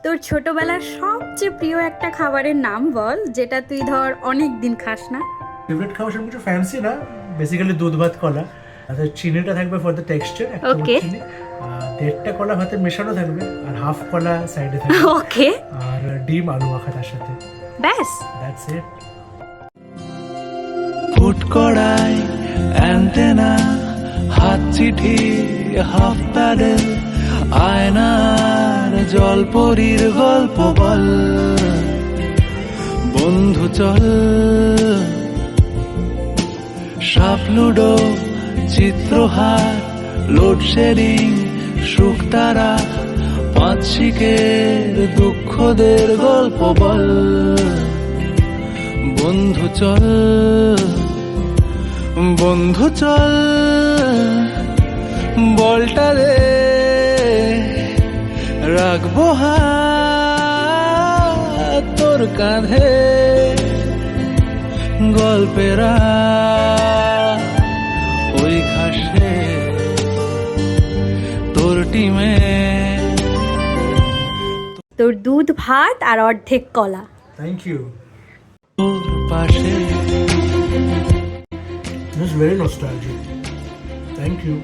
তোর ছোটবেলার সবচেয়ে প্রিয় একটা খাবারের নাম বল, যেটা তুই ধর অনেক দিন খাস না। ফেভারিট খাবার সেরকম কিছু ফ্যান্সি না, বেসিক্যালি দুধ ভাত কলা। আচ্ছা, চিনিটা থাকবে ফর দ্য টেক্সচার, এক চামচ Okay. চিনি। দেড়টা কলা ভাতে মেশানো থাকবে, আর হাফ কলা সাইডে থাকবে। ওকে, আর ডিম আলু মাখা তার সাথে। ব্যাস। That's it. ফুট কড়াই অ্যান্টেনা, হাত চিঠি, হাফ প্যাডেল, আয়নার জলপরীর গল্প বল। বন্ধু চল, সাপ লুডো, চিত্রহার, লোডশেডিং, শুকতারা, পাঁচ শিকের দুঃখদের গল্প বল। বন্ধু চল, বন্ধু চল, বলটা দে, রাখবো হাত তোর কাঁধে, গল্পেরা ওই ঘাসে তোর টিমে। তোর দুধ ভাত আর অর্ধেক কলা। Thank you. তোর পাশে this is very nostalgic. Thank you.